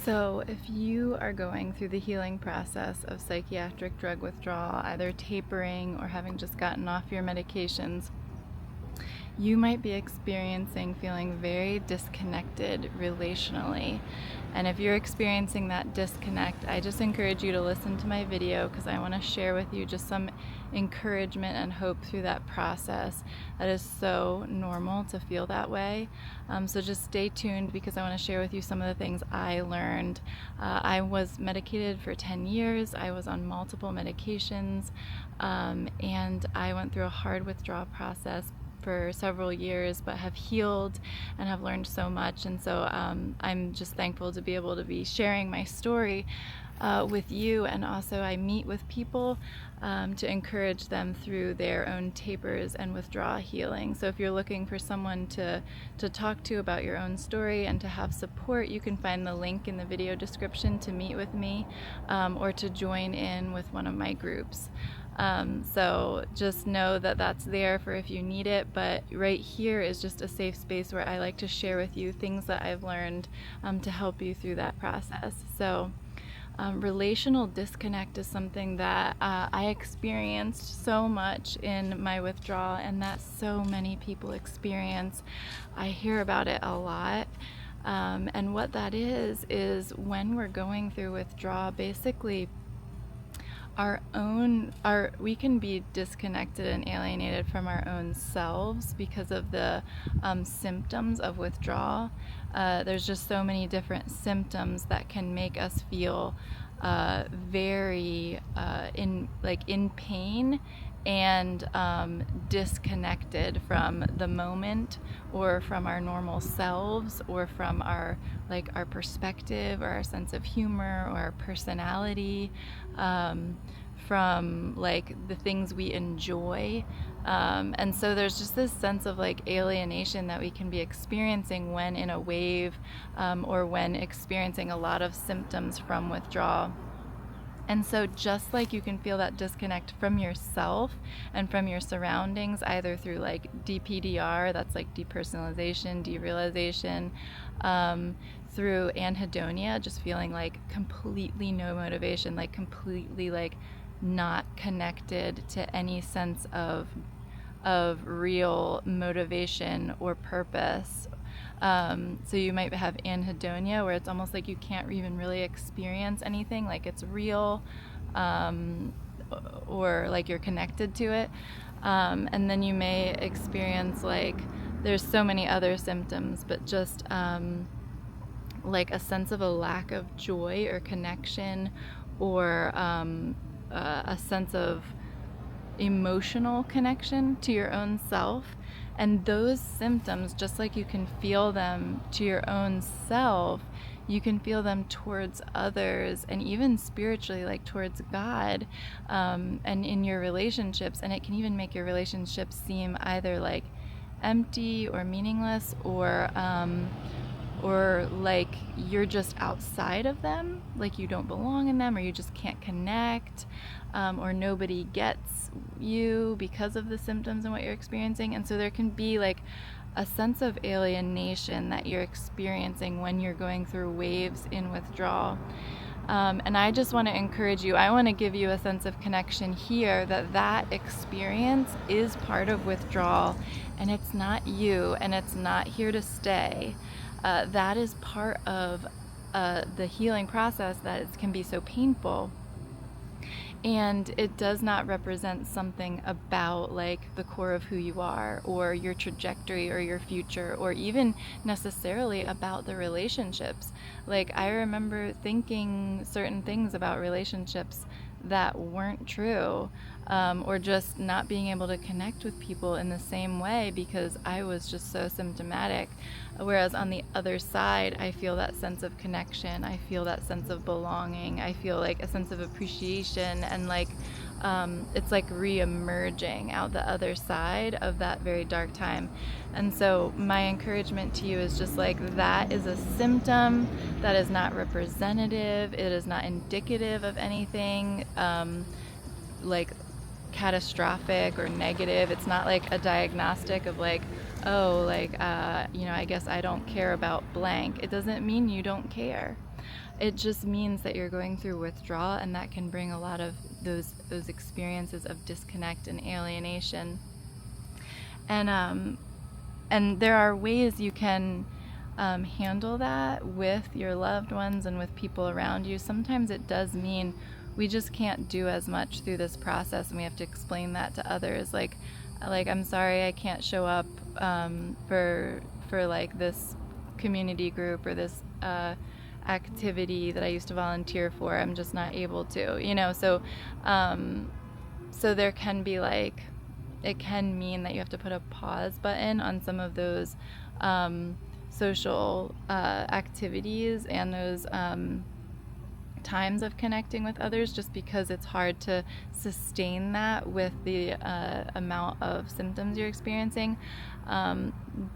So, if you are going through the healing process of psychiatric drug withdrawal, either tapering or having just gotten off your medications, you might be experiencing feeling very disconnected relationally. And if you're experiencing that disconnect, I just encourage you to listen to my video because I want to share with you just some encouragement and hope through that process. That is so normal to feel that way. So just stay tuned because I want to share with you some of the things I learned. I was medicated for 10 years. I was on multiple medications, and I went through a hard withdrawal process for several years, but have healed and have learned so much. And so I'm just thankful to be able to be sharing my story with you. And also I meet with people to encourage them through their own tapers and withdrawal healing. So if you're looking for someone to talk to about your own story and to have support, you can find the link in the video description to meet with me or to join in with one of my groups. So just know that that's there for if you need it, but right here is just a safe space where I like to share with you things that I've learned to help you through that process. So relational disconnect is something that I experienced so much in my withdrawal, and that so many people experience. I hear about it a lot. And what that is when we're going through withdrawal, basically we can be disconnected and alienated from our own selves because of the symptoms of withdrawal. There's just so many different symptoms that can make us feel very in pain and disconnected from the moment or from our normal selves or from our perspective or our sense of humor or our personality, from the things we enjoy. And so there's just this sense of alienation that we can be experiencing when in a wave or when experiencing a lot of symptoms from withdrawal. And so just like you can feel that disconnect from yourself and from your surroundings, either through DPDR, that's depersonalization, derealization, through anhedonia, just feeling completely no motivation, completely not connected to any sense of real motivation or purpose. So you might have anhedonia, where it's almost like you can't even really experience anything, it's real, or you're connected to it. And then you may experience there's so many other symptoms, but just a sense of a lack of joy or connection, or a sense of emotional connection to your own self. And those symptoms, just like you can feel them to your own self, you can feel them towards others, and even spiritually, towards God, and in your relationships. And it can even make your relationships seem either empty or meaningless, or you're just outside of them, you don't belong in them, or you just can't connect, or nobody gets you because of the symptoms and what you're experiencing. And so there can be a sense of alienation that you're experiencing when you're going through waves in withdrawal. And I just want to encourage you, I want to give you a sense of connection here, that experience is part of withdrawal, and it's not you, and it's not here to stay. That is part of the healing process, that it can be so painful. And it does not represent something about the core of who you are, or your trajectory, or your future, or even necessarily about the relationships. I remember thinking certain things about relationships that weren't true, or just not being able to connect with people in the same way because I was just so symptomatic. Whereas on the other side, I feel that sense of connection, I feel that sense of belonging, I feel a sense of appreciation, and it's re-emerging out the other side of that very dark time. And so my encouragement to you is just that is a symptom, that is not representative, it is not indicative of anything catastrophic or negative. It's not a diagnostic of I guess I don't care about blank. It doesn't mean you don't care. It just means that you're going through withdrawal, and that can bring a lot of those experiences of disconnect and alienation. And there are ways you can handle that with your loved ones and with people around you. Sometimes it does mean we just can't do as much through this process, and we have to explain that to others. Like I'm sorry I can't show up for like this community group or this activity that I used to volunteer for. I'm just not able to, so there can be like, it can mean that you have to put a pause button on some of those social activities and those times of connecting with others, just because it's hard to sustain that with the amount of symptoms you're experiencing.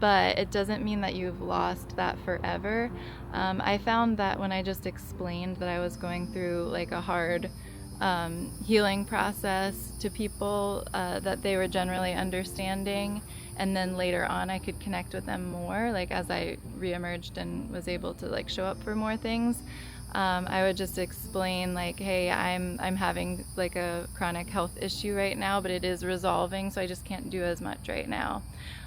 But it doesn't mean that you've lost that forever. I found that when I just explained that I was going through like a hard healing process to people, that they were generally understanding, and then later on I could connect with them more, like as I reemerged and was able to like show up for more things. I would just explain like, hey, I'm having like a chronic health issue right now, but it is resolving, so I just can't do as much right now.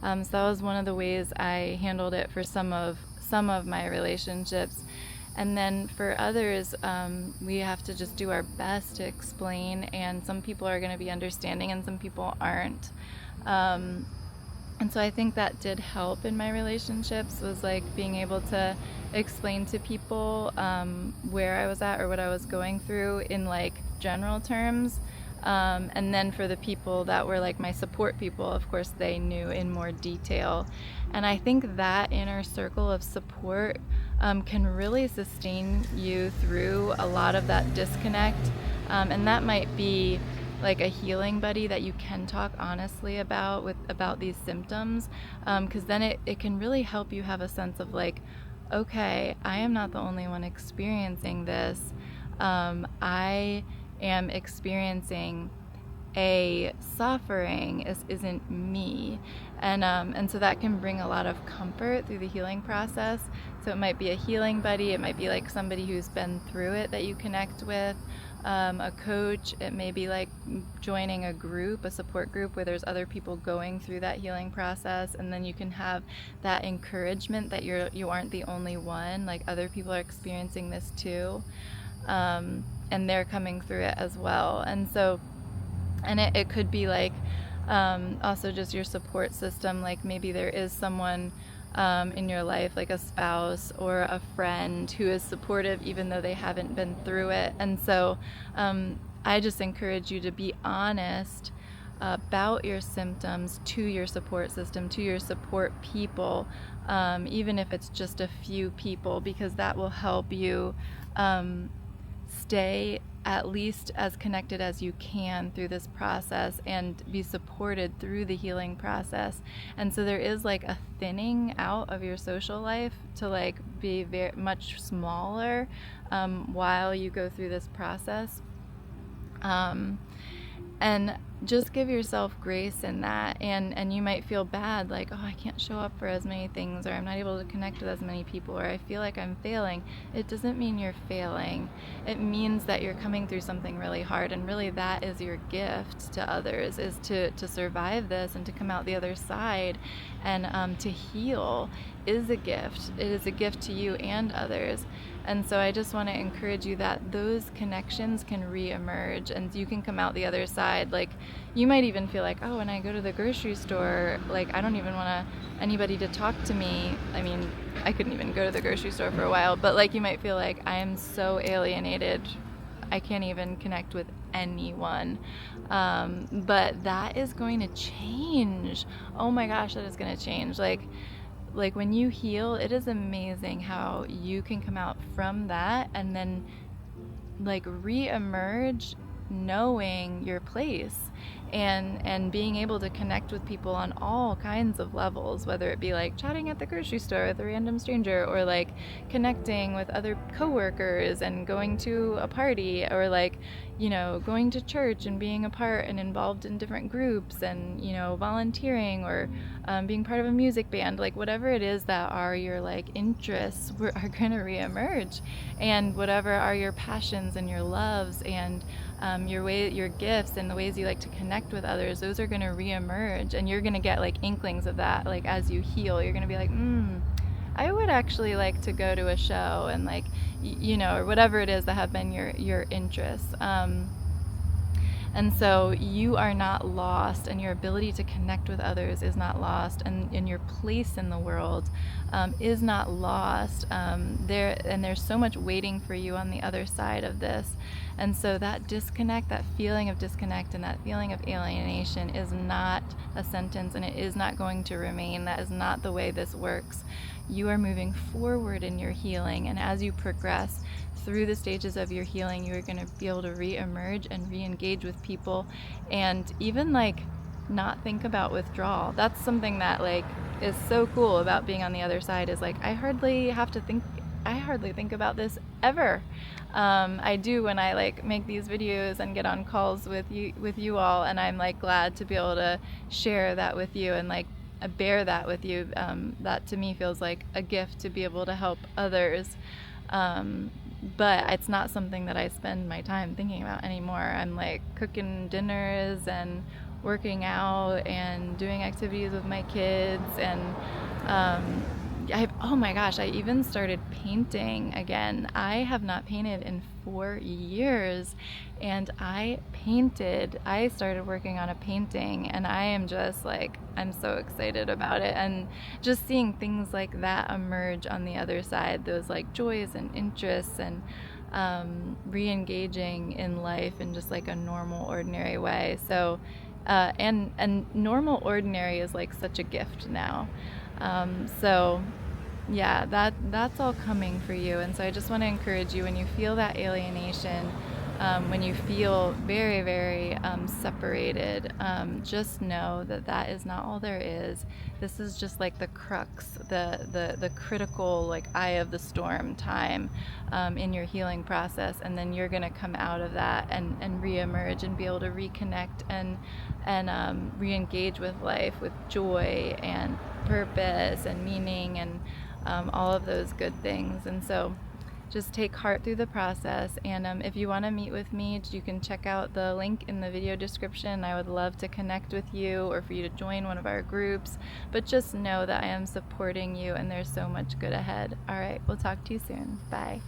So that was one of the ways I handled it for some of my relationships. And then for others, we have to just do our best to explain, and some people are going to be understanding and some people aren't. And so I think that did help in my relationships, was like being able to explain to people where I was at or what I was going through in like general terms. And then for the people that were like my support people, of course, they knew in more detail. And I think that inner circle of support can really sustain you through a lot of that disconnect. And that might be like a healing buddy that you can talk honestly about these symptoms, because then it can really help you have a sense of like, okay, I am not the only one experiencing this. I am experiencing a suffering, isn't me. And so that can bring a lot of comfort through the healing process. So it might be a healing buddy, it might be like somebody who's been through it that you connect with, a coach. It may be like joining a group, a support group where there's other people going through that healing process, and then you can have that encouragement that you aren't the only one, like other people are experiencing this too, and they're coming through it as well. And so, and it could be like also just your support system, like maybe there is someone in your life, like a spouse or a friend, who is supportive even though they haven't been through it. And so I just encourage you to be honest about your symptoms to your support system, to your support people, even if it's just a few people, because that will help you stay at least as connected as you can through this process and be supported through the healing process. And so there is like a thinning out of your social life to like be very much smaller while you go through this process. And just give yourself grace in that. And you might feel bad, like, oh, I can't show up for as many things, or I'm not able to connect with as many people, or I feel like I'm failing. It doesn't mean you're failing. It means that you're coming through something really hard, and really that is your gift to others, is to survive this and to come out the other side. And to heal is a gift. It is a gift to you and others. And so I just want to encourage you that those connections can re-emerge, and you can come out the other side. Like, you might even feel like, oh, when I go to the grocery store, like, I don't even want anybody to talk to me. I mean, I couldn't even go to the grocery store for a while, but like, you might feel like, I am so alienated, I can't even connect with anyone. But that is going to change. Oh my gosh, that is going to change. Like when you heal, it is amazing how you can come out from that and then like re-emerge knowing your place and being able to connect with people on all kinds of levels, whether it be like chatting at the grocery store with a random stranger, or like connecting with other coworkers and going to a party, or like, you know, going to church and being a part and involved in different groups, and, you know, volunteering, or being part of a music band. Like whatever it is that are your like interests are going to reemerge, and whatever are your passions and your loves and your gifts and the ways you like to connect with others, those are going to reemerge, and you're going to get like inklings of that. Like as you heal, you're going to be like, I would actually like to go to a show, and like, you know, or whatever it is that have been your interests. And so you are not lost, and your ability to connect with others is not lost, and your place in the world is not lost. There's so much waiting for you on the other side of this. And so that disconnect, that feeling of disconnect and that feeling of alienation is not a sentence, and it is not going to remain. That is not the way this works. You are moving forward in your healing, and as you progress through the stages of your healing, you are going to be able to re-emerge and re-engage with people, and even like not think about withdrawal. That's something that like is so cool about being on the other side, is like I hardly think about this ever. I do when I like make these videos and get on calls with you all, and I'm like glad to be able to share that with you and like bear that with you. That to me feels like a gift, to be able to help others. But it's not something that I spend my time thinking about anymore. I'm like cooking dinners and working out and doing activities with my kids, and oh my gosh, I even started painting again. I have not painted in 4 years, and I started working on a painting, and I am just like, I'm so excited about it, and just seeing things like that emerge on the other side, those like joys and interests, and re-engaging in life in just like a normal, ordinary way. So and normal, ordinary is like such a gift now. So yeah, that's all coming for you. And so I just want to encourage you, when you feel that alienation, when you feel very, very separated, just know that that is not all there is. This is just like the crux, the critical like eye of the storm time in your healing process, and then you're going to come out of that and re-emerge and be able to reconnect and re-engage with life with joy and purpose and meaning, and all of those good things. And so just take heart through the process, and if you want to meet with me, you can check out the link in the video description. I would love to connect with you, or for you to join one of our groups, but just know that I am supporting you, and there's so much good ahead. All right, we'll talk to you soon. Bye.